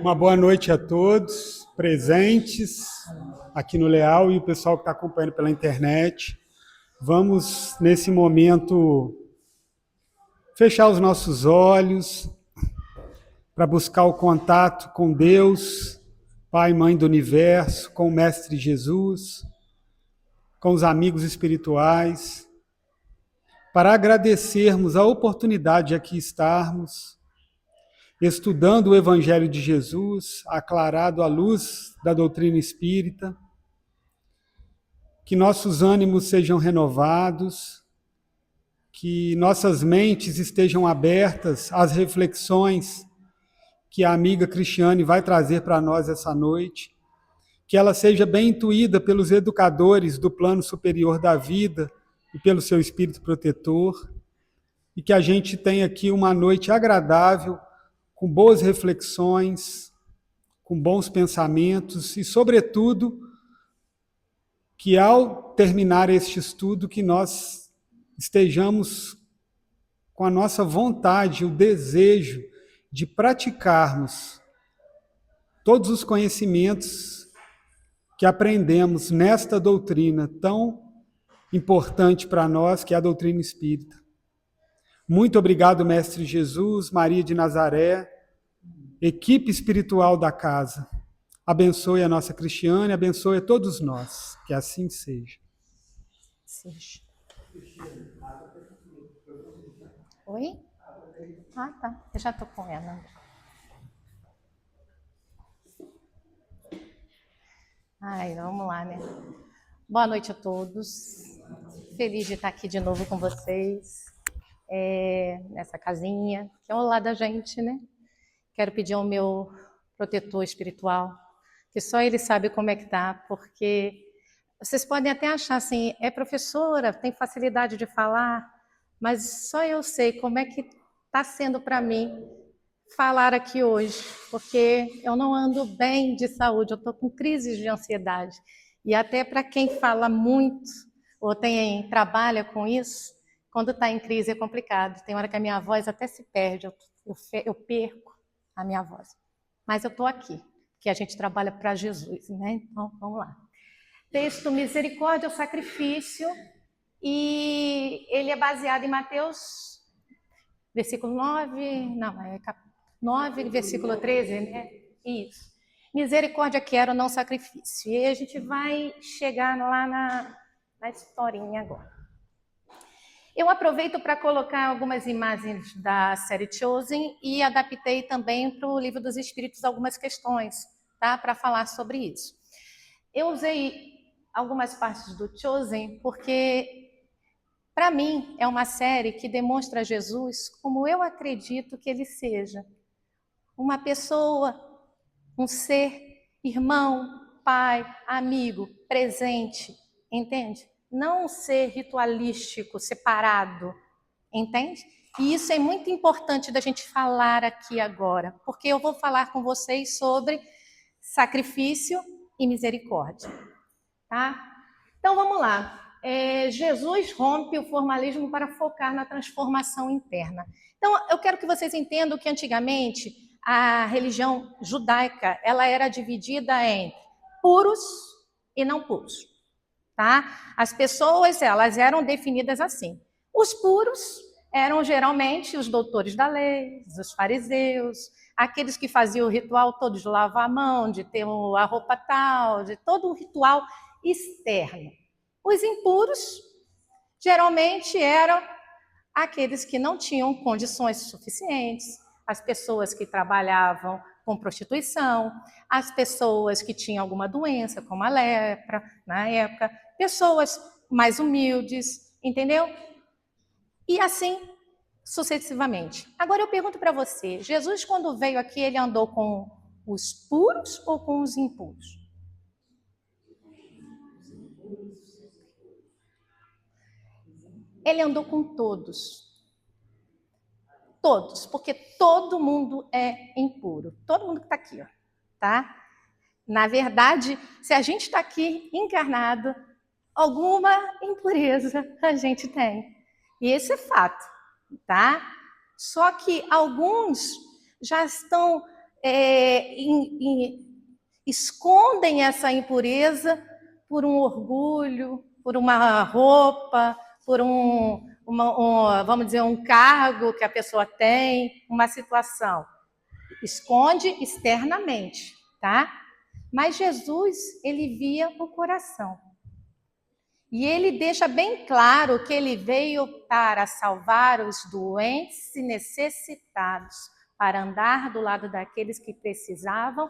Uma boa noite a todos presentes aqui no Leal e o pessoal que está acompanhando pela internet. Vamos, nesse momento, fechar os nossos olhos para buscar o contato com Deus, Pai e Mãe do Universo, com o Mestre Jesus, com os amigos espirituais, para agradecermos a oportunidade de aqui estarmos, estudando o Evangelho de Jesus, aclarado à luz da doutrina espírita, que nossos ânimos sejam renovados, que nossas mentes estejam abertas às reflexões que a amiga Cristiane vai trazer para nós essa noite, que ela seja bem intuída pelos educadores do plano superior da vida e pelo seu espírito protetor, e que a gente tenha aqui uma noite agradável, com boas reflexões, com bons pensamentos e, sobretudo, que ao terminar este estudo, que nós estejamos com a nossa vontade, o desejo de praticarmos todos os conhecimentos que aprendemos nesta doutrina tão importante para nós, que é a doutrina espírita. Muito obrigado, Mestre Jesus, Maria de Nazaré, equipe espiritual da casa. Abençoe a nossa Cristiane, abençoe a todos nós. Que assim seja. Oi? Ah, tá. Eu já estou com ela. Ai, vamos lá, né? Boa noite a todos. Feliz de estar aqui de novo com vocês. Nessa casinha, que é ao lado da gente, né? Quero pedir ao meu protetor espiritual, que só ele sabe como é que tá, porque vocês podem até achar assim, é professora, tem facilidade de falar, mas só eu sei como é que está sendo para mim falar aqui hoje, porque eu não ando bem de saúde, eu estou com crises de ansiedade. E até para quem fala muito ou trabalha com isso, quando está em crise é complicado. Tem hora que a minha voz até se perde, eu perco a minha voz. Mas eu estou aqui, porque a gente trabalha para Jesus, né? Então, vamos lá. Texto Misericórdia, o Sacrifício, e ele é baseado em Mateus, versículo 9, versículo 13, né? Isso. Misericórdia quero, não sacrifício. E aí a gente vai chegar lá na historinha agora. Eu aproveito para colocar algumas imagens da série Chosen e adaptei também para o Livro dos Espíritos algumas questões, tá? Para falar sobre isso. Eu usei algumas partes do Chosen porque, para mim, é uma série que demonstra Jesus como eu acredito que ele seja. Uma pessoa, um ser, irmão, pai, amigo, presente, entende? Não um ser ritualístico, separado, entende? E isso é muito importante da gente falar aqui agora, porque eu vou falar com vocês sobre sacrifício e misericórdia, tá? Então vamos lá. Jesus rompe o formalismo para focar na transformação interna. Então eu quero que vocês entendam que antigamente a religião judaica ela era dividida em puros e não puros, tá? As pessoas elas eram definidas assim. Os puros eram geralmente os doutores da lei, os fariseus, aqueles que faziam o ritual todo de lavar a mão, de ter a roupa tal, de todo um ritual externo. Os impuros geralmente eram aqueles que não tinham condições suficientes, as pessoas que trabalhavam com prostituição, as pessoas que tinham alguma doença, como a lepra, na época, pessoas mais humildes, entendeu? E assim sucessivamente. Agora eu pergunto para você, Jesus quando veio aqui, ele andou com os puros ou com os impuros? Ele andou com todos. Todos, porque todo mundo é impuro. Todo mundo que está aqui, ó, tá? Na verdade, se a gente está aqui encarnado, alguma impureza a gente tem. E esse é fato, tá? Só que alguns já estão escondem essa impureza por um orgulho, por uma roupa, por vamos dizer, um cargo que a pessoa tem, uma situação. Esconde externamente, tá? Mas Jesus, ele via o coração. E ele deixa bem claro que ele veio para salvar os doentes e necessitados, para andar do lado daqueles que precisavam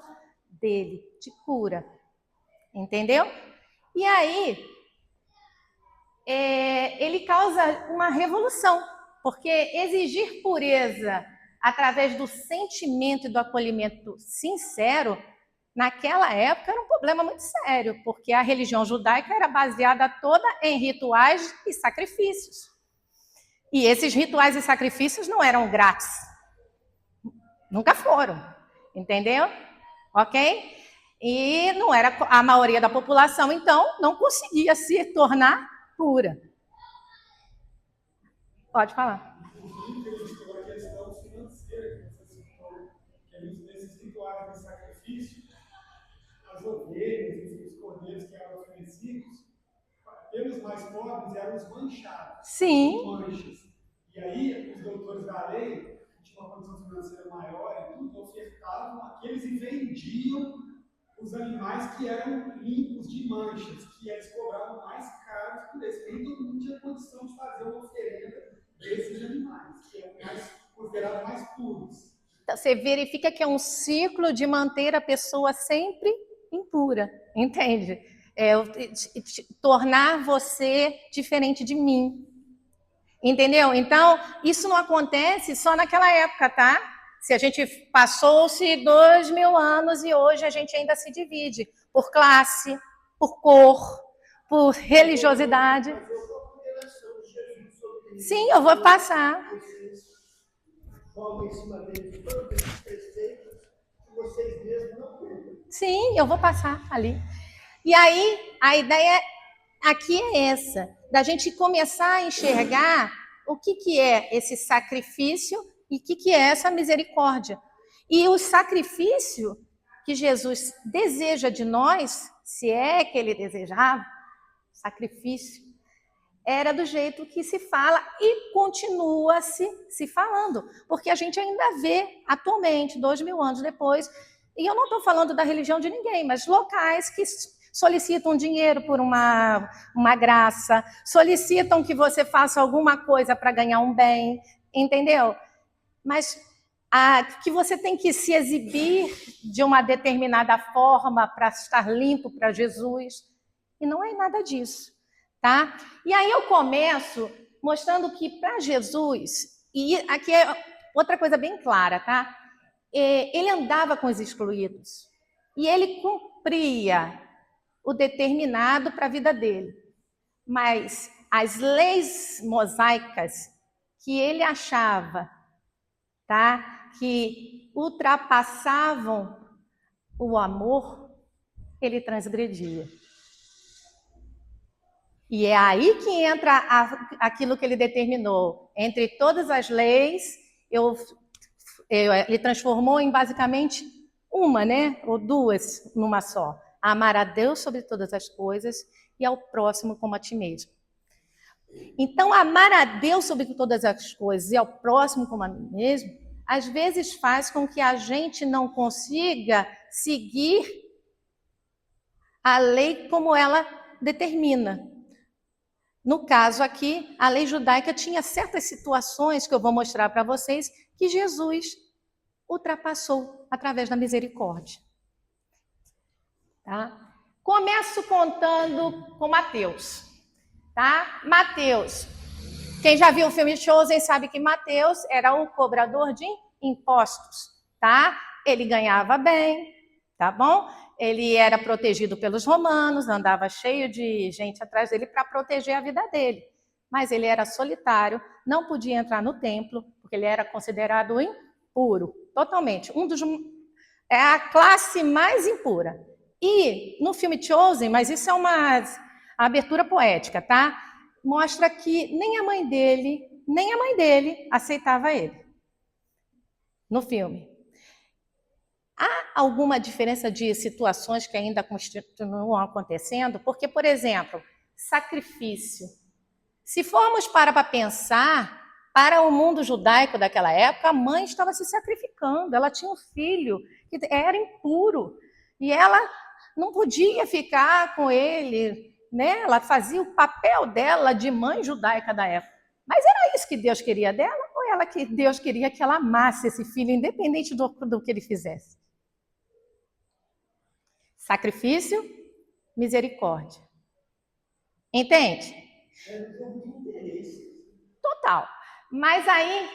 dele, de cura. Entendeu? E aí, ele causa uma revolução, porque exigir pureza através do sentimento e do acolhimento sincero, naquela época era um problema muito sério, porque a religião judaica era baseada toda em rituais e sacrifícios. E esses rituais e sacrifícios não eram grátis. Nunca foram, entendeu? Ok? E não era a maioria da população, então, não conseguia se tornar pura. Pode falar. A questão financeira que você citou, que nesses rituais de sacrifício, as ovelhas e os cordeiros que eram oferecidos, pelos mais pobres, eram os manchados. Sim. Os manchas. E aí, os doutores da lei, que tinham uma condição financeira maior e tudo, ofertavam aqueles e vendiam os animais que eram limpos de manchas, que eles cobravam mais caros por eles. Nem todo mundo tinha condição de fazer uma oferenda desses animais, que eram considerados mais puros. Então, você verifica que é um ciclo de manter a pessoa sempre impura, entende? Tornar você diferente de mim, entendeu? Então, isso não acontece só naquela época, tá? Se a gente passou-se 2000 anos e hoje a gente ainda se divide por classe, por cor, por religiosidade. Sim, eu vou passar. Sim, eu vou passar ali. E aí, a ideia aqui é essa, da gente começar a enxergar o que é esse sacrifício e o que é essa misericórdia. E o sacrifício que Jesus deseja de nós, se é que ele desejava, sacrifício, era do jeito que se fala e continua se falando. Porque a gente ainda vê atualmente, 2000 anos depois, e eu não estou falando da religião de ninguém, mas locais que solicitam dinheiro por uma graça, solicitam que você faça alguma coisa para ganhar um bem, entendeu? Mas que você tem que se exibir de uma determinada forma para estar limpo para Jesus, e não é nada disso, tá? E aí eu começo mostrando que para Jesus, e aqui é outra coisa bem clara, tá? Ele andava com os excluídos, e ele cumpria o determinado para a vida dele. Mas as leis mosaicas que ele achava, tá, que ultrapassavam o amor, ele transgredia. E é aí que entra aquilo que ele determinou. Entre todas as leis, ele transformou em basicamente uma, né, ou duas numa só. Amar a Deus sobre todas as coisas e ao próximo como a ti mesmo. Então, amar a Deus sobre todas as coisas e ao próximo como a mim mesmo, às vezes faz com que a gente não consiga seguir a lei como ela determina. No caso aqui, a lei judaica tinha certas situações que eu vou mostrar para vocês que Jesus ultrapassou através da misericórdia. Tá? Começo contando com Mateus. Tá? Mateus. Quem já viu o filme Chosen sabe que Mateus era o cobrador de impostos. Tá? Ele ganhava bem, tá bom? Ele era protegido pelos romanos, andava cheio de gente atrás dele para proteger a vida dele. Mas ele era solitário, não podia entrar no templo, porque ele era considerado impuro, totalmente. É a classe mais impura. E no filme Chosen, mas isso é uma abertura poética, tá? Mostra que nem a mãe dele aceitava ele. No filme. alguma diferença de situações que ainda continuam acontecendo? Porque, por exemplo, sacrifício. Se formos para pensar, para o mundo judaico daquela época, a mãe estava se sacrificando, ela tinha um filho que era impuro, e ela não podia ficar com ele, né? Ela fazia o papel dela de mãe judaica da época. Mas era isso que Deus queria dela? Ou Deus queria que ela amasse esse filho, independente do que ele fizesse? Sacrifício, misericórdia. Entende? Total. Mas aí,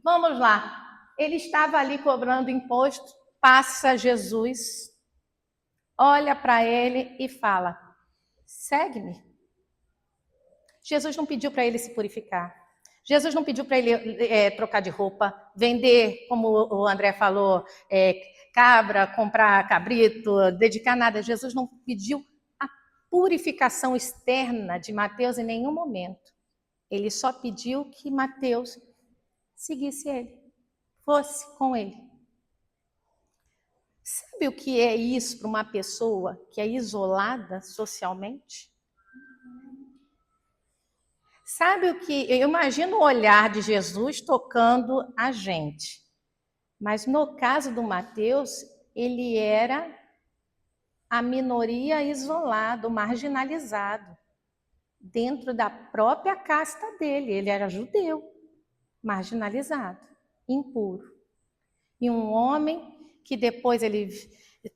vamos lá. Ele estava ali cobrando imposto, passa Jesus, olha para ele e fala: segue-me. Jesus não pediu para ele se purificar. Jesus não pediu para ele trocar de roupa, vender, como o André falou, cabra, comprar cabrito, dedicar nada. Jesus não pediu a purificação externa de Mateus em nenhum momento. Ele só pediu que Mateus seguisse ele, fosse com ele. Sabe o que é isso para uma pessoa que é isolada socialmente? Sabe o que? Eu imagino o olhar de Jesus tocando a gente. Mas no caso do Mateus, ele era a minoria isolado, marginalizado, dentro da própria casta dele. Ele era judeu, marginalizado, impuro. E um homem que depois ele,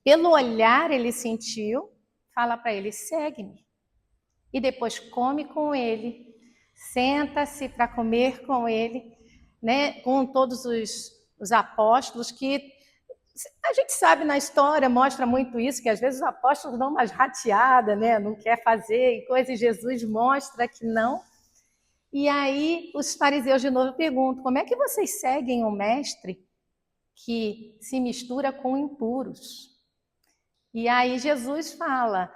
pelo olhar ele sentiu, fala para ele: segue-me. E depois come com ele, senta-se para comer com ele, né, com todos os apóstolos, que a gente sabe na história, mostra muito isso, que às vezes os apóstolos dão umas rateadas, né, não quer fazer e coisa, e Jesus mostra que não. E aí os fariseus de novo perguntam: como é que vocês seguem um mestre que se mistura com impuros? E aí Jesus fala: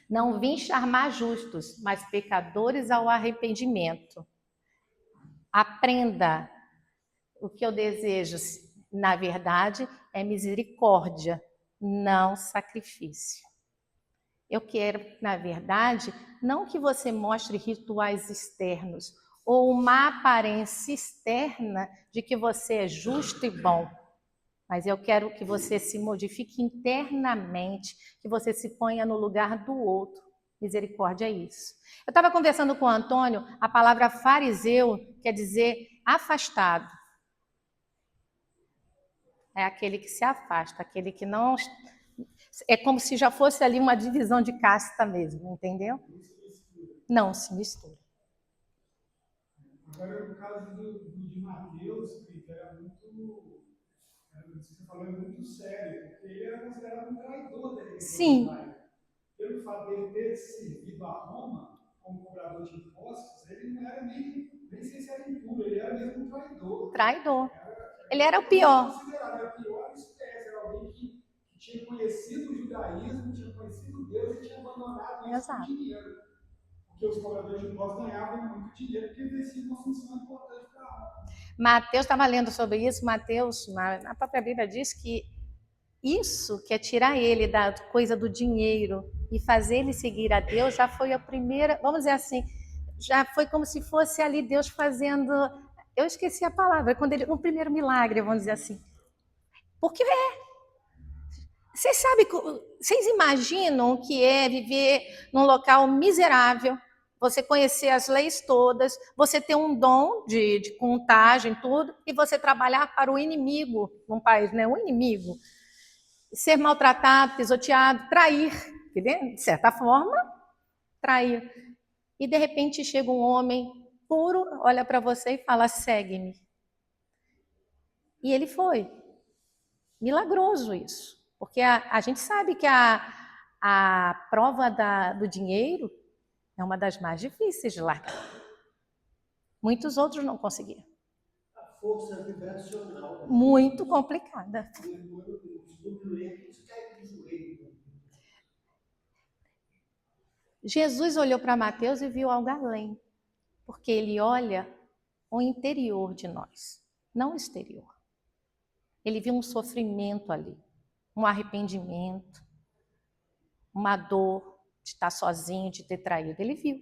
não vim chamar justos, mas pecadores ao arrependimento. Aprenda. O que eu desejo, na verdade, é misericórdia, não sacrifício. Eu quero, na verdade, não que você mostre rituais externos ou uma aparência externa de que você é justo e bom, mas eu quero que você se modifique internamente, que você se ponha no lugar do outro. Misericórdia é isso. Eu estava conversando com o Antônio, a palavra fariseu quer dizer afastado. É aquele que se afasta, aquele que não... É como se já fosse ali uma divisão de casta mesmo, entendeu? Não se mistura. Agora, no caso de Mateus, que era muito... Você falou, é muito sério, porque ele era considerado um traidor da igreja. Sim. Pelo fato dele ter servido a Roma como cobrador de impostos, ele não era nem sei se era impuro, ele era mesmo um traidor. Traidor. Ele era o pior. Era a pior espécie, era alguém que tinha conhecido o judaísmo, tinha conhecido Deus e tinha abandonado isso por dinheiro. Porque os cobradores de impostos ganhavam muito dinheiro porque exerciam uma função importante para a Roma. Mateus estava lendo sobre isso. Mateus, na própria Bíblia, diz que isso, que é tirar ele da coisa do dinheiro e fazer ele seguir a Deus, já foi a primeira, vamos dizer assim, já foi como se fosse ali Deus fazendo, eu esqueci a palavra, quando ele, o primeiro milagre, vamos dizer assim. Porque vocês imaginam o que é viver num local miserável, você conhecer as leis todas, você ter um dom de contagem, tudo, e você trabalhar para o inimigo num país, né? O inimigo. Ser maltratado, pisoteado, trair, de certa forma, trair. E de repente chega um homem puro, olha para você e fala: segue-me. E ele foi. Milagroso isso. Porque a gente sabe que a prova do dinheiro é uma das mais difíceis de largar. Muitos outros não conseguiram. A força vibracional. Muito complicada. Jesus olhou para Mateus e viu algo além. Porque ele olha o interior de nós, não o exterior. Ele viu um sofrimento ali, um arrependimento, uma dor de estar sozinho, de ter traído. Ele viu.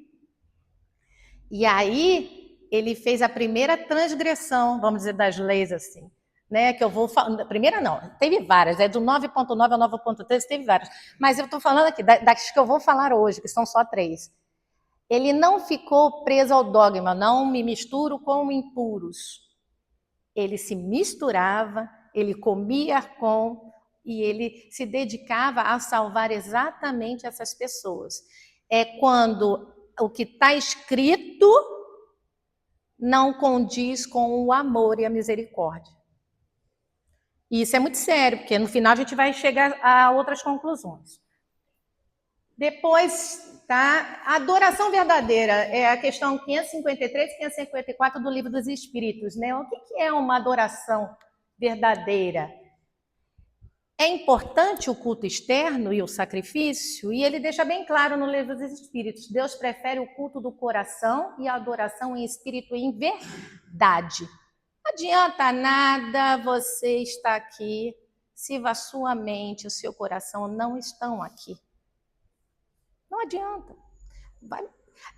E aí, ele fez a primeira transgressão, vamos dizer, das leis assim, né? Que eu vou falar. Primeira não, teve várias, do 9.9 ao 9.13 teve várias. Mas eu estou falando aqui das que eu vou falar hoje, que são só 3. Ele não ficou preso ao dogma, não me misturo com impuros. Ele se misturava, ele comia com, e ele se dedicava a salvar exatamente essas pessoas. É quando o que está escrito não condiz com o amor e a misericórdia. E isso é muito sério, porque no final a gente vai chegar a outras conclusões. Depois, tá? A adoração verdadeira é a questão 553 e 554 do Livro dos Espíritos, né? O que é uma adoração verdadeira? É importante o culto externo e o sacrifício, e ele deixa bem claro no Livro dos Espíritos: Deus prefere o culto do coração e a adoração em espírito e em verdade. Não adianta nada você estar aqui se a sua mente e o seu coração não estão aqui. Não adianta.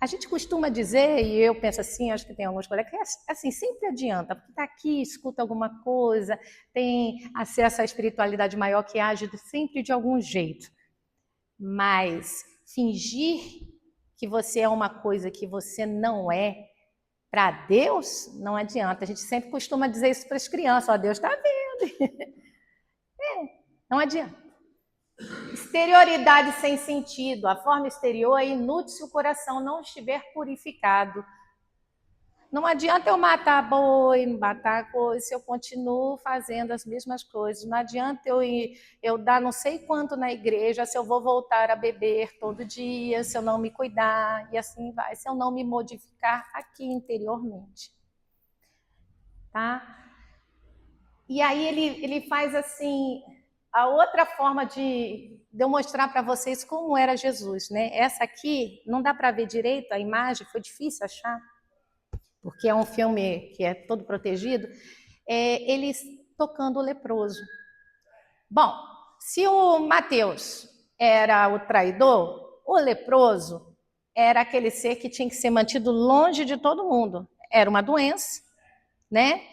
A gente costuma dizer, e eu penso assim, acho que tem alguns colegas, que assim, sempre adianta, porque está aqui, escuta alguma coisa, tem acesso à espiritualidade maior que age sempre de algum jeito. Mas fingir que você é uma coisa que você não é, para Deus, não adianta. A gente sempre costuma dizer isso para as crianças, ó, Deus está vendo. Não adianta. Exterioridade sem sentido. A forma exterior é inútil se o coração não estiver purificado. Não adianta eu matar boi, matar coisa, se eu continuo fazendo as mesmas coisas. Não adianta eu dar não sei quanto na igreja, se eu vou voltar a beber todo dia, se eu não me cuidar, e assim vai, se eu não me modificar aqui interiormente. Tá? E aí ele faz assim, a outra forma de eu mostrar para vocês como era Jesus, né? Essa aqui, não dá para ver direito a imagem, foi difícil achar, porque é um filme que é todo protegido, ele tocando o leproso. Bom, se o Mateus era o traidor, o leproso era aquele ser que tinha que ser mantido longe de todo mundo. Era uma doença, né?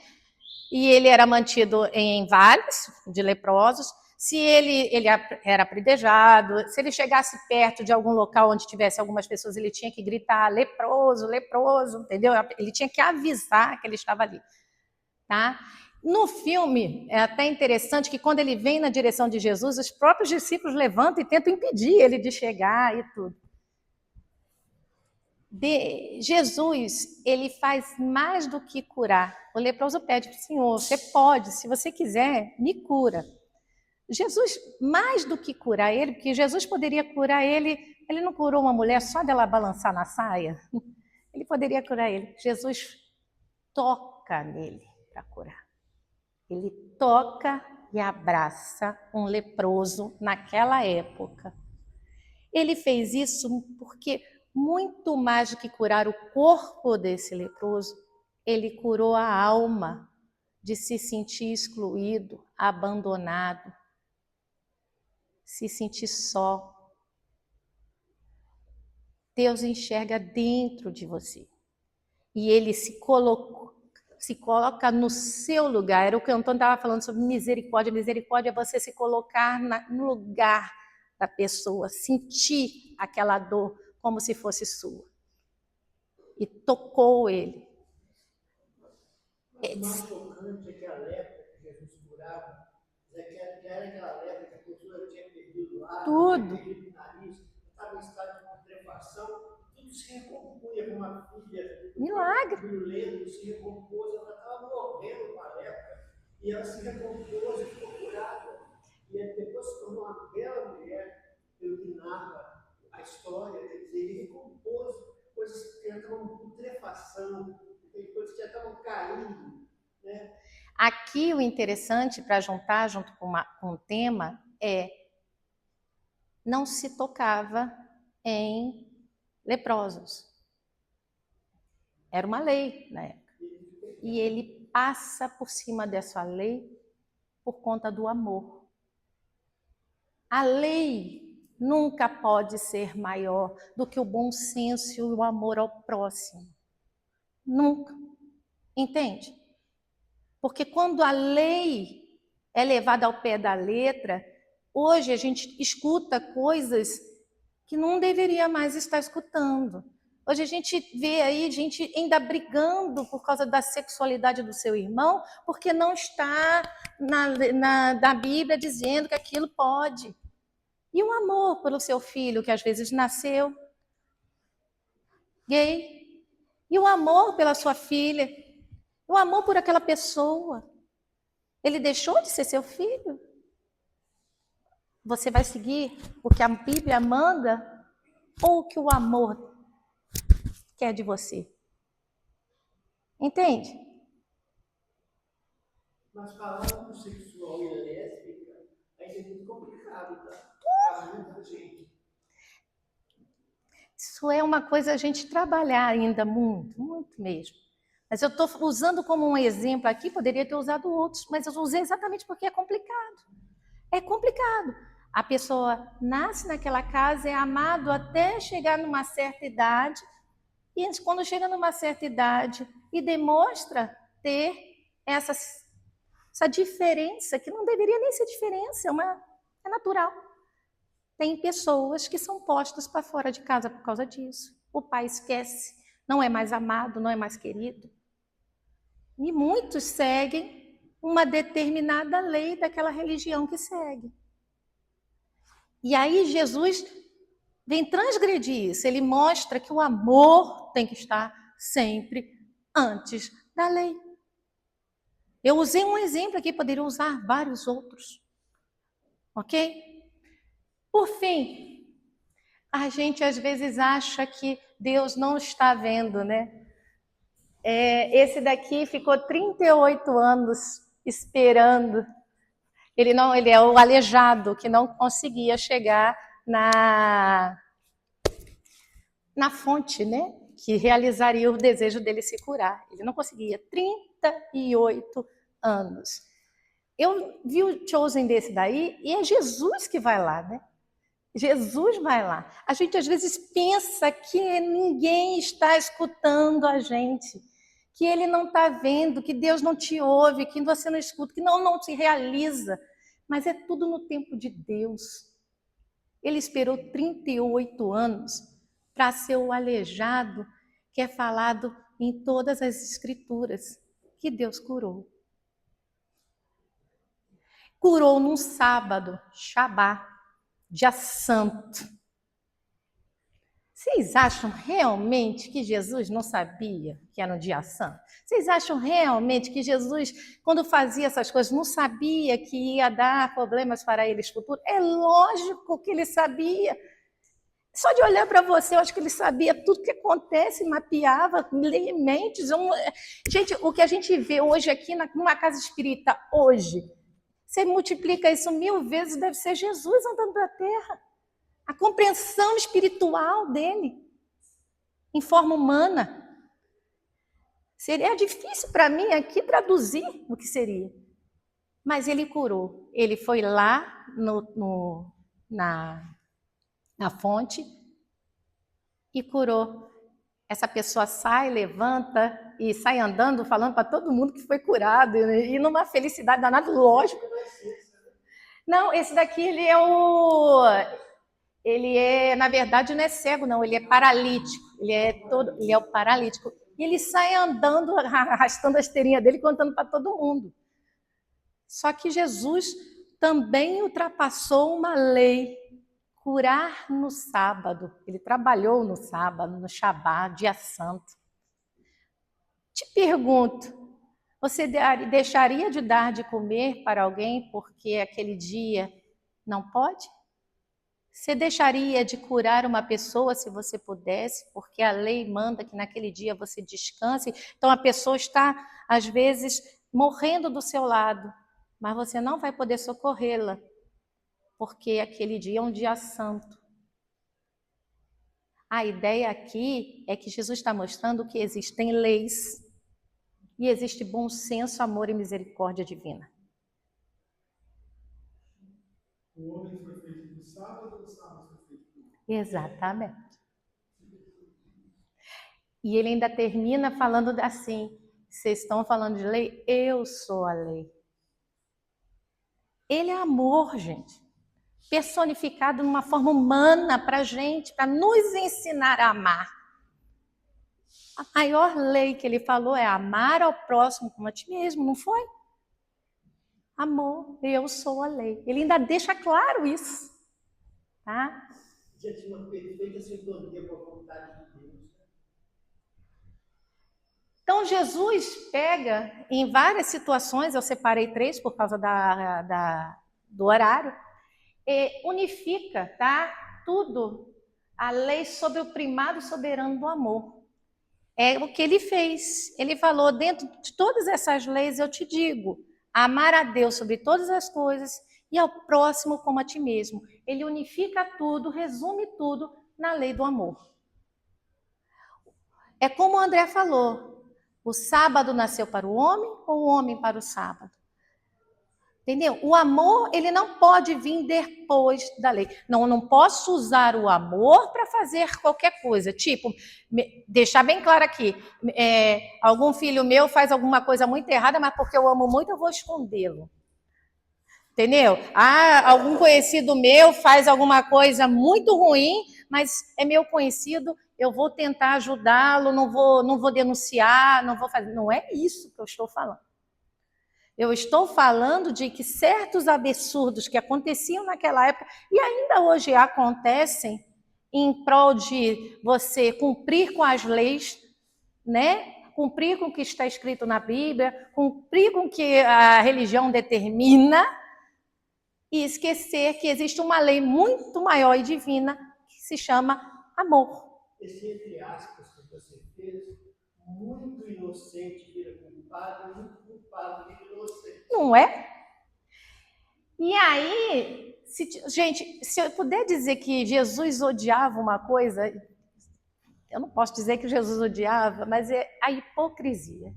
E ele era mantido em vales de leprosos. Se ele era apredejado, se ele chegasse perto de algum local onde tivesse algumas pessoas, ele tinha que gritar leproso, leproso, entendeu? Ele tinha que avisar que ele estava ali, tá? No filme, é até interessante que quando ele vem na direção de Jesus, os próprios discípulos levantam e tentam impedir ele de chegar e tudo. Jesus, ele faz mais do que curar. O leproso pede para o Senhor, você pode, se você quiser, me cura. Jesus, mais do que curar ele, porque Jesus poderia curar ele não curou uma mulher só dela balançar na saia? Ele poderia curar ele. Jesus toca nele para curar. Ele toca e abraça um leproso naquela época. Ele fez isso porque, muito mais do que curar o corpo desse leproso, ele curou a alma de se sentir excluído, abandonado, se sentir só. Deus enxerga dentro de você. E ele se coloca no seu lugar. Era o que o Antônio estava falando sobre misericórdia. Misericórdia é você se colocar no lugar da pessoa, sentir aquela dor como se fosse sua. E tocou ele. O mais chocante é que a lepra que Jesus curava, que era aquela lepra que a pessoa tinha perdido o ar, Tudo. tinha perdido o nariz, estava em estado de putrefação, tudo se recompunha com uma filha. Milagre. Lendo, se recompôs, ela estava morrendo com a lepra, e ela se recompôs e ficou curada. E depois se tornou uma bela mulher, pelo que narra a história, quer dizer, ele recompôs coisas que já estavam em putrefação, coisas que já estavam caindo, né? Aqui o interessante para juntar junto com o tema é não se tocava em leprosos. Era uma lei na época. E ele passa por cima dessa lei por conta do amor. A lei nunca pode ser maior do que o bom senso e o amor ao próximo. Nunca. Entende? Porque quando a lei é levada ao pé da letra, hoje a gente escuta coisas que não deveria mais estar escutando. Hoje a gente vê aí gente ainda brigando por causa da sexualidade do seu irmão, porque não está na Bíblia dizendo que aquilo pode. E o amor pelo seu filho, que às vezes nasceu gay, e o amor pela sua filha, o amor por aquela pessoa. Ele deixou de ser seu filho? Você vai seguir o que a Bíblia manda ou o que o amor quer de você? Entende? Mas falar homossexual e lésbica aí é muito complicado, tá? Para muita gente. Isso é uma coisa a gente trabalhar ainda muito, muito mesmo. Mas eu estou usando como um exemplo aqui, poderia ter usado outros, mas eu usei exatamente porque é complicado. É complicado. A pessoa nasce naquela casa, é amado até chegar numa certa idade, e quando chega numa certa idade e demonstra ter essa diferença, que não deveria nem ser diferença, é natural. Tem pessoas que são postas para fora de casa por causa disso. O pai esquece, não é mais amado, não é mais querido. E muitos seguem uma determinada lei daquela religião que segue. E aí Jesus vem transgredir isso. Ele mostra que o amor tem que estar sempre antes da lei. Eu usei um exemplo aqui, poderia usar vários outros. Ok? Por fim, a gente às vezes acha que Deus não está vendo, né? Esse daqui ficou 38 anos esperando. Ele é o aleijado que não conseguia chegar na fonte, né? Que realizaria o desejo dele se curar. Ele não conseguia. 38 anos. Eu vi o Chosen desse daí e é Jesus que vai lá, né? Jesus vai lá. A gente às vezes pensa que ninguém está escutando a gente, que ele não está vendo, que Deus não te ouve, que você não escuta, que não se realiza. Mas é tudo no tempo de Deus. Ele esperou 38 anos para ser o aleijado que é falado em todas as escrituras, que Deus curou. Curou num sábado, Shabá, dia santo. Vocês acham realmente que Jesus não sabia que era um dia santo? Vocês acham realmente que Jesus, quando fazia essas coisas, não sabia que ia dar problemas para eles futuro? É lógico que ele sabia. Só de olhar para você, eu acho que ele sabia tudo que acontece, mapeava, lia mentes. Gente, o que a gente vê hoje aqui numa casa espírita, hoje, você multiplica isso 1000 vezes, deve ser Jesus andando na Terra. A compreensão espiritual dele, em forma humana. Seria difícil para mim aqui traduzir o que seria. Mas ele curou. Ele foi lá na fonte e curou. Essa pessoa sai, levanta e sai andando, falando para todo mundo que foi curado. E numa felicidade danada, lógico. Não, esse daqui, na verdade, não é cego, não, ele é paralítico. Ele é o paralítico. E ele sai andando, arrastando a esteirinha dele, contando para todo mundo. Só que Jesus também ultrapassou uma lei, curar no sábado. Ele trabalhou no sábado, no Shabá, dia santo. Te pergunto, você deixaria de dar de comer para alguém porque aquele dia não pode? Você deixaria de curar uma pessoa se você pudesse, porque a lei manda que naquele dia você descanse? Então a pessoa está, às vezes, morrendo do seu lado, mas você não vai poder socorrê-la, porque aquele dia é um dia santo. A ideia aqui é que Jesus está mostrando que existem leis e existe bom senso, amor e misericórdia divina. O homem foi feito do sábado, o sábado foi feito do homem. Exatamente. E ele ainda termina falando assim: vocês estão falando de lei? Eu sou a lei. Ele é amor, gente. Personificado numa forma humana para a gente, para nos ensinar a amar. A maior lei que ele falou é amar ao próximo como a ti mesmo, não foi? Amor, eu sou a lei. Ele ainda deixa claro isso. Tá? Já tinha uma perfeita sintonia com a vontade de Deus. Então, Jesus pega em várias situações, eu separei 3 por causa do horário, e unifica, tá? Tudo, a lei sobre o primado soberano do amor. É o que ele fez. Ele falou, dentro de todas essas leis, eu te digo, amar a Deus sobre todas as coisas e ao próximo como a ti mesmo. Ele unifica tudo, resume tudo na lei do amor. É como o André falou, o sábado nasceu para o homem ou o homem para o sábado? Entendeu? O amor, ele não pode vir depois da lei. Não posso usar o amor para fazer qualquer coisa. Tipo, deixar bem claro aqui, algum filho meu faz alguma coisa muito errada, mas porque eu amo muito, eu vou escondê-lo. Entendeu? Algum conhecido meu faz alguma coisa muito ruim, mas é meu conhecido, eu vou tentar ajudá-lo, não vou denunciar, não vou fazer. Não é isso que eu estou falando. Eu estou falando de que certos absurdos que aconteciam naquela época e ainda hoje acontecem em prol de você cumprir com as leis, né? Cumprir com o que está escrito na Bíblia, cumprir com o que a religião determina e esquecer que existe uma lei muito maior e divina que se chama amor. Esse entre aspas que você fez, muito inocente vira culpado, muito culpado vira inocente. Não é? E aí, gente, se eu puder dizer que Jesus odiava uma coisa, eu não posso dizer que Jesus odiava, mas é a hipocrisia.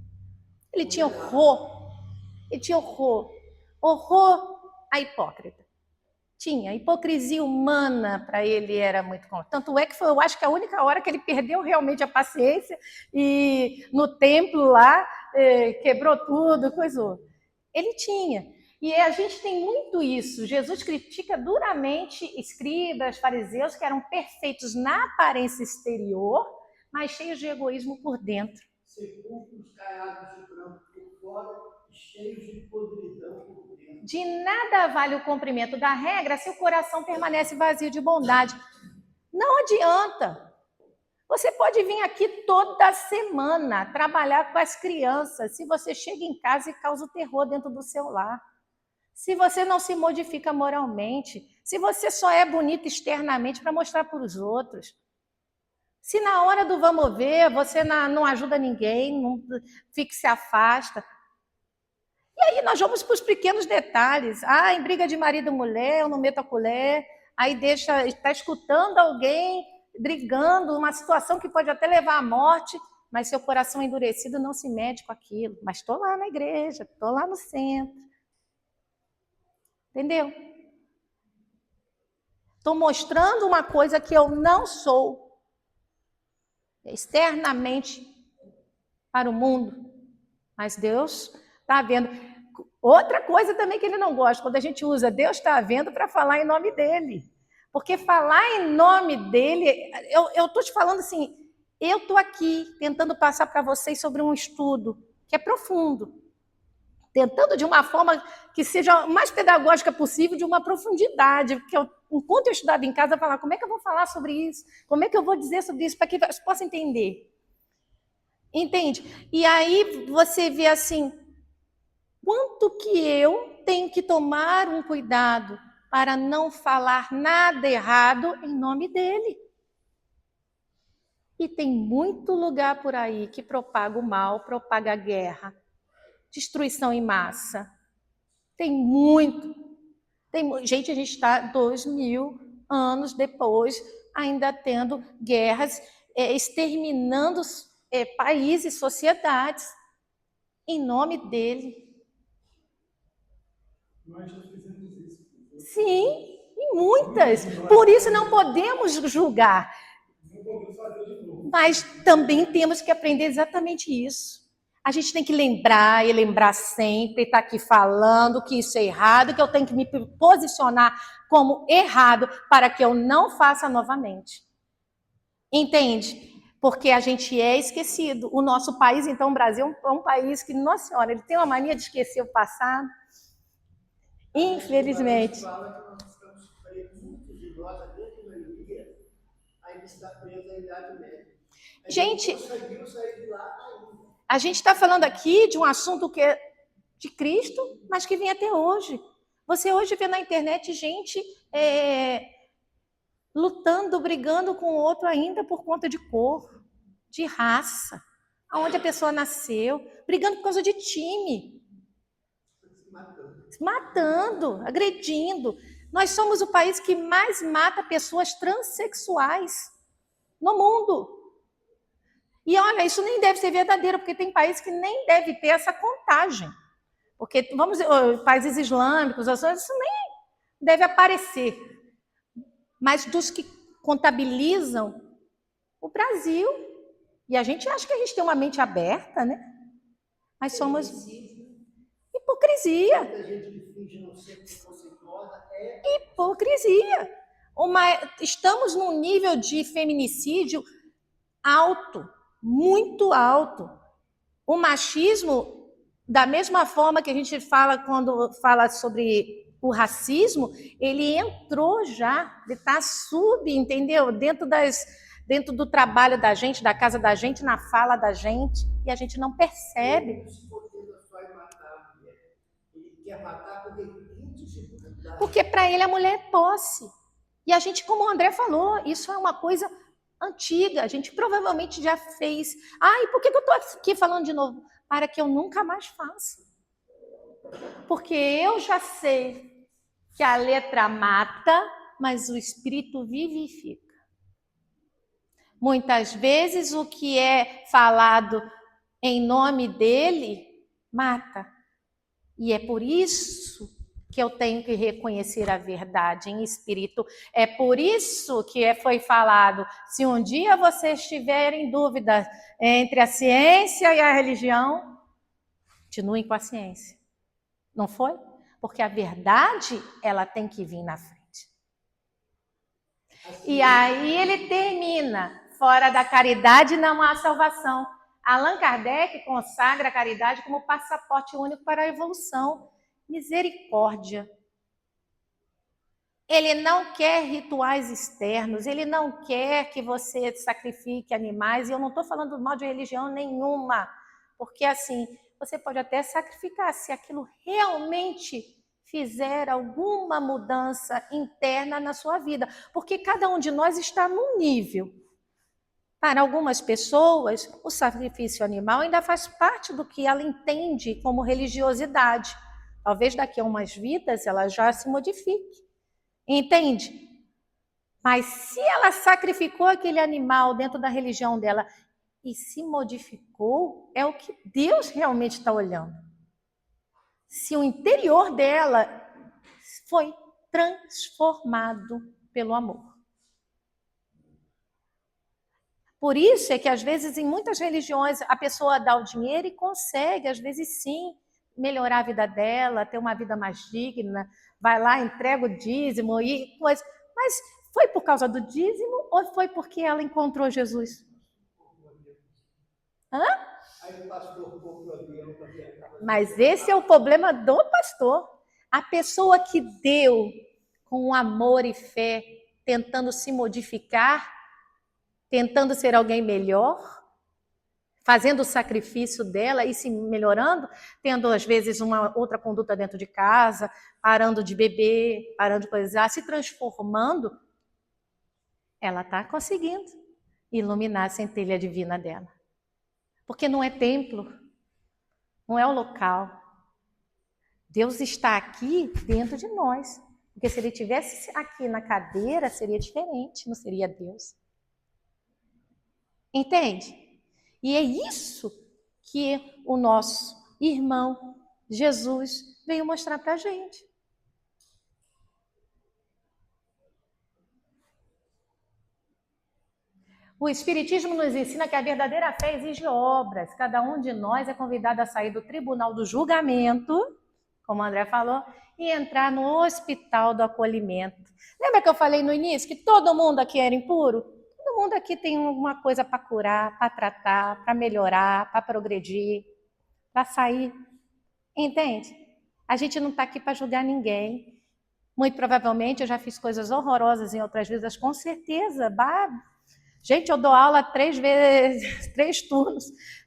Ele tinha horror. Ele tinha horror. Horror a hipócrita. Tinha. A hipocrisia humana para ele era muito comum. Tanto é que foi, eu acho que a única hora que ele perdeu realmente a paciência e no templo lá quebrou tudo, coisou. Ele tinha. E a gente tem muito isso. Jesus critica duramente escribas, fariseus, que eram perfeitos na aparência exterior, mas cheios de egoísmo por dentro. Sepulcros caiados de branco por fora e cheios de podridão por dentro. De nada vale o cumprimento da regra se o coração permanece vazio de bondade. Não adianta. Você pode vir aqui toda semana trabalhar com as crianças, se você chega em casa e causa o terror dentro do seu lar. Se você não se modifica moralmente, se você só é bonito externamente para mostrar para os outros, se na hora do vamos ver você não ajuda ninguém, não fica se afasta. E aí nós vamos para os pequenos detalhes. Em briga de marido e mulher, eu não meto a colher, aí está escutando alguém brigando, uma situação que pode até levar à morte, mas seu coração endurecido não se mede com aquilo. Mas estou lá na igreja, estou lá no centro. Entendeu? Estou mostrando uma coisa que eu não sou. Externamente para o mundo. Mas Deus está vendo. Outra coisa também que ele não gosta, quando a gente usa Deus está vendo para falar em nome dele. Porque falar em nome dele, eu estou te falando assim, eu estou aqui tentando passar para vocês sobre um estudo que é profundo. Tentando de uma forma que seja o mais pedagógica possível, de uma profundidade, porque enquanto eu estudava em casa, eu falava, como é que eu vou falar sobre isso? Como é que eu vou dizer sobre isso, para que você possa entender? Entende? E aí você vê assim, quanto que eu tenho que tomar um cuidado para não falar nada errado em nome dele. E tem muito lugar por aí que propaga o mal, propaga a guerra, destruição em massa. Tem muito. Gente, a gente está 2000 anos depois, ainda tendo guerras, exterminando países, sociedades, em nome dele. Nós já fizemos isso. Sim, e muitas. Por isso não podemos julgar. Mas também temos que aprender exatamente isso. A gente tem que lembrar e lembrar sempre, estar aqui falando que isso é errado, que eu tenho que me posicionar como errado para que eu não faça novamente. Entende? Porque a gente é esquecido. O nosso país, então, o Brasil, é um país que, nossa senhora, ele tem uma mania de esquecer o passado. Infelizmente. Fala que nós estamos presos, muitos de nós, a grande maioria, ainda está preso à Idade Média. Gente, conseguiu sair de lá ainda. A gente está falando aqui de um assunto que é de Cristo, mas que vem até hoje. Você hoje vê na internet gente lutando, brigando com o outro ainda por conta de cor, de raça, aonde a pessoa nasceu, brigando por causa de time, matando, agredindo. Nós somos o país que mais mata pessoas transexuais no mundo. E olha, isso nem deve ser verdadeiro, porque tem país que nem deve ter essa contagem. Porque, vamos dizer, países islâmicos, isso nem deve aparecer. Mas dos que contabilizam, o Brasil. E a gente acha que a gente tem uma mente aberta, né? Mas somos hipocrisia. Muita gente que finge não ser preconceituosa Hipocrisia. Estamos num nível de feminicídio alto, muito alto. O machismo, da mesma forma que a gente fala quando fala sobre o racismo, ele entrou já, ele está entendeu? Dentro do trabalho da gente, da casa da gente, na fala da gente, e a gente não percebe. Ele quer matar porque ele tem dificuldade. Porque para ele a mulher é posse. E a gente, como o André falou, isso é uma coisa antiga, a gente provavelmente já fez. E por que eu estou aqui falando de novo? Para que eu nunca mais faça. Porque eu já sei que a letra mata, mas o espírito vivifica. Muitas vezes o que é falado em nome dele mata. E é por isso que eu tenho que reconhecer a verdade em espírito. É por isso que foi falado, se um dia você estiver em dúvida entre a ciência e a religião, continuem com a ciência. Não foi? Porque a verdade, ela tem que vir na frente. E aí ele termina, fora da caridade não há salvação. Allan Kardec consagra a caridade como passaporte único para a evolução. Misericórdia. Ele não quer rituais externos, ele não quer que você sacrifique animais, e eu não estou falando mal de religião nenhuma, porque assim, você pode até sacrificar se aquilo realmente fizer alguma mudança interna na sua vida, porque cada um de nós está num nível. Para algumas pessoas, o sacrifício animal ainda faz parte do que ela entende como religiosidade. Talvez daqui a umas vidas ela já se modifique. Entende? Mas se ela sacrificou aquele animal dentro da religião dela e se modificou, é o que Deus realmente está olhando. Se o interior dela foi transformado pelo amor. Por isso é que, às vezes, em muitas religiões, a pessoa dá o dinheiro e consegue, às vezes, sim, melhorar a vida dela, ter uma vida mais digna, vai lá, entrega o dízimo e coisa. Mas foi por causa do dízimo ou foi porque ela encontrou Jesus? Aí o pastor comprou avião para viajar. Mas esse é o problema do pastor. A pessoa que deu com amor e fé, tentando se modificar, tentando ser alguém melhor, fazendo o sacrifício dela e se melhorando, tendo às vezes uma outra conduta dentro de casa, parando de beber, parando de coisar, se transformando, ela está conseguindo iluminar a centelha divina dela. Porque não é templo, não é o local. Deus está aqui dentro de nós. Porque se ele estivesse aqui na cadeira, seria diferente, não seria Deus. Entende? E é isso que o nosso irmão Jesus veio mostrar para a gente. O Espiritismo nos ensina que a verdadeira fé exige obras. Cada um de nós é convidado a sair do tribunal do julgamento, como o André falou, e entrar no hospital do acolhimento. Lembra que eu falei no início que todo mundo aqui era impuro? Todo mundo aqui tem alguma coisa para curar, para tratar, para melhorar, para progredir, para sair. Entende? A gente não está aqui para julgar ninguém. Muito provavelmente eu já fiz coisas horrorosas em outras vidas, com certeza. Gente, eu dou aula 3 vezes, 3 turnos,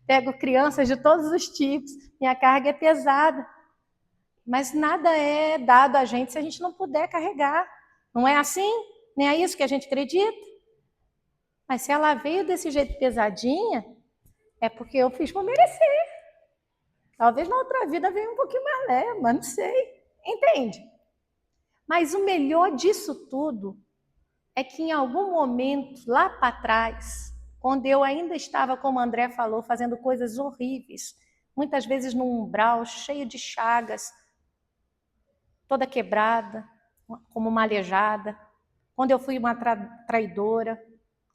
pego crianças de todos os tipos, minha carga é pesada. Mas nada é dado a gente se a gente não puder carregar. Não é assim? Nem é isso que a gente acredita? Mas se ela veio desse jeito pesadinha, é porque eu fiz por merecer. Talvez na outra vida venha um pouquinho mais leve, mas não sei. Entende? Mas o melhor disso tudo é que em algum momento, lá para trás, quando eu ainda estava, como o André falou, fazendo coisas horríveis, muitas vezes num umbral cheio de chagas, toda quebrada, como uma aleijada, quando eu fui uma traidora,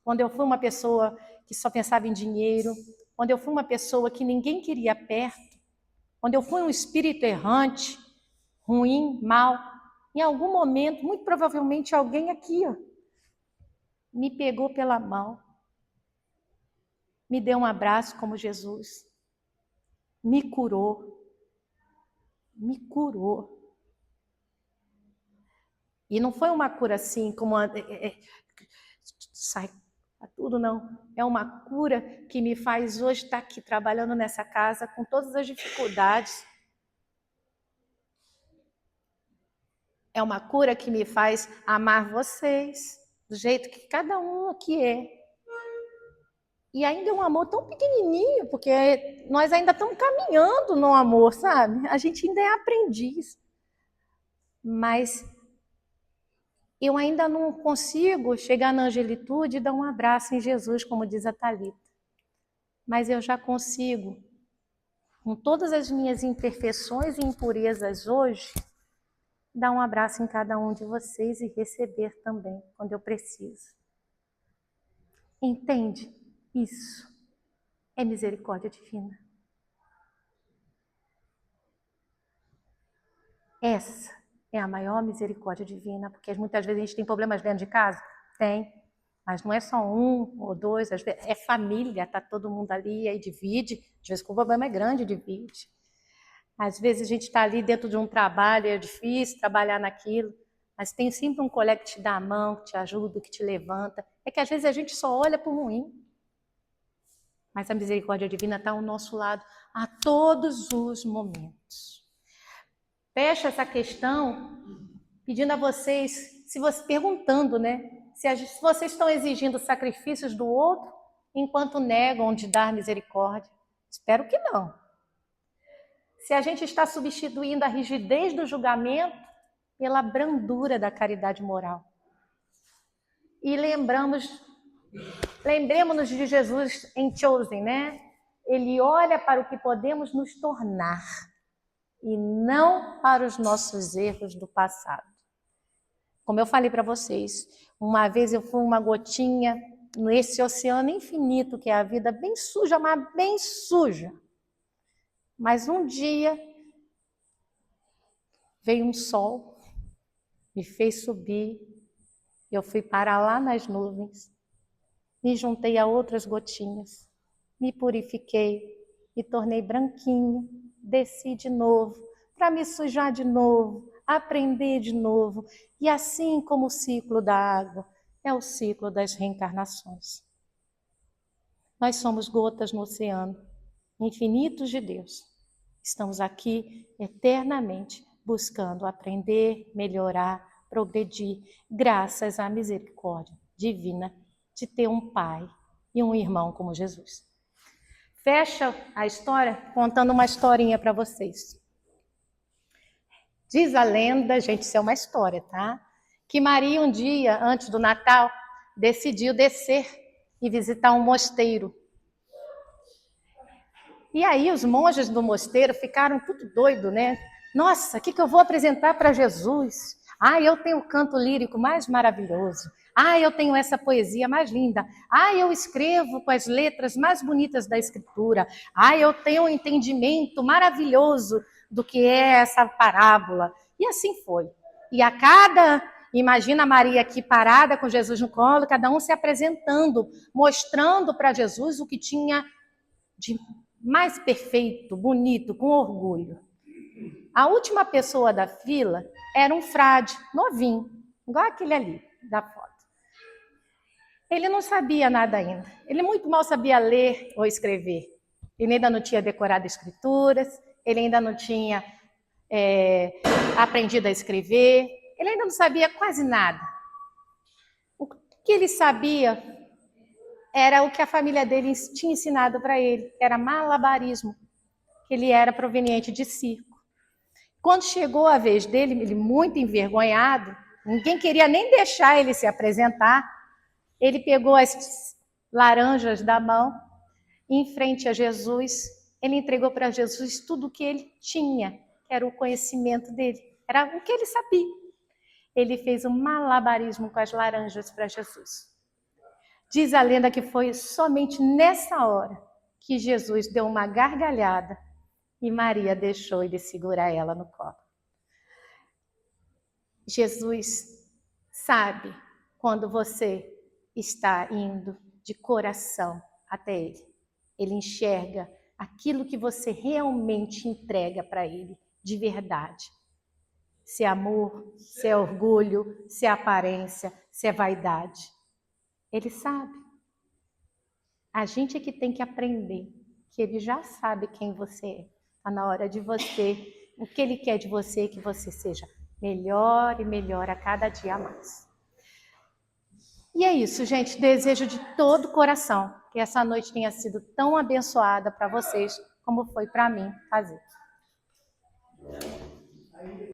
quando eu fui uma pessoa que só pensava em dinheiro, quando eu fui uma pessoa que ninguém queria perto, quando eu fui um espírito errante, ruim, mau, em algum momento, muito provavelmente alguém aqui, me pegou pela mão, me deu um abraço como Jesus, me curou, E não foi uma cura assim, como sai tudo, não. É uma cura que me faz hoje estar aqui trabalhando nessa casa com todas as dificuldades. É uma cura que me faz amar vocês do jeito que cada um aqui é. E ainda é um amor tão pequenininho, porque nós ainda estamos caminhando no amor, sabe? A gente ainda é aprendiz. Mas eu ainda não consigo chegar na angelitude e dar um abraço em Jesus, como diz a Thalita. Mas eu já consigo, com todas as minhas imperfeições e impurezas hoje, dar um abraço em cada um de vocês e receber também, quando eu preciso. Entende? Isso é misericórdia divina. Essa é a maior misericórdia divina, porque muitas vezes a gente tem problemas dentro de casa? Tem. Mas não é só um ou dois, às vezes é família, está todo mundo ali, aí divide. Às vezes o problema é grande, divide. Às vezes a gente está ali dentro de um trabalho, é difícil trabalhar naquilo, mas tem sempre um colega que te dá a mão, que te ajuda, que te levanta. É que às vezes a gente só olha para o ruim. Mas a misericórdia divina está ao nosso lado a todos os momentos. Fecha essa questão pedindo a vocês, perguntando, né? Se vocês estão exigindo sacrifícios do outro enquanto negam de dar misericórdia. Espero que não. Se a gente está substituindo a rigidez do julgamento pela brandura da caridade moral. E lembremos-nos de Jesus em Chosen, né? Ele olha para o que podemos nos tornar e não para os nossos erros do passado. Como eu falei para vocês, uma vez eu fui uma gotinha nesse oceano infinito que é a vida, bem suja, mas bem suja. Mas um dia veio um sol, me fez subir, eu fui parar lá nas nuvens, me juntei a outras gotinhas, me purifiquei, me tornei branquinha, desci de novo, para me sujar de novo, aprender de novo. E assim como o ciclo da água, é o ciclo das reencarnações. Nós somos gotas no oceano, infinitos de Deus. Estamos aqui eternamente buscando aprender, melhorar, progredir, graças à misericórdia divina de ter um pai e um irmão como Jesus. Fecha a história contando uma historinha para vocês. Diz a lenda, gente, isso é uma história, tá? Que Maria um dia, antes do Natal, decidiu descer e visitar um mosteiro. E aí os monges do mosteiro ficaram tudo doidos, né? Nossa, o que eu vou apresentar para Jesus? Ah, eu tenho o canto lírico mais maravilhoso. Ah, eu tenho essa poesia mais linda. Ah, eu escrevo com as letras mais bonitas da escritura. Ah, eu tenho um entendimento maravilhoso do que é essa parábola. E assim foi. E a cada... Imagina a Maria aqui parada com Jesus no colo, cada um se apresentando, mostrando para Jesus o que tinha de mais perfeito, bonito, com orgulho. A última pessoa da fila era um frade, novinho, igual aquele ali da foto. Ele não sabia nada ainda. Ele muito mal sabia ler ou escrever. Ele ainda não tinha decorado escrituras, ele ainda não tinha aprendido a escrever, ele ainda não sabia quase nada. O que ele sabia era o que a família dele tinha ensinado para ele, era malabarismo, que ele era proveniente de circo. Quando chegou a vez dele, ele muito envergonhado, ninguém queria nem deixar ele se apresentar, ele pegou as laranjas da mão, e em frente a Jesus, ele entregou para Jesus tudo o que ele tinha, que era o conhecimento dele, era o que ele sabia. Ele fez um malabarismo com as laranjas para Jesus. Diz a lenda que foi somente nessa hora que Jesus deu uma gargalhada e Maria deixou ele segurar ela no colo. Jesus sabe quando você está indo de coração até Ele. Ele enxerga aquilo que você realmente entrega para Ele, de verdade. Se é amor, se é orgulho, se é aparência, se é vaidade. Ele sabe. A gente é que tem que aprender, que Ele já sabe quem você é. Está na hora de você, o que Ele quer de você, que você seja melhor e melhor a cada dia mais. E é isso, gente. Desejo de todo o coração que essa noite tenha sido tão abençoada para vocês como foi para mim fazer.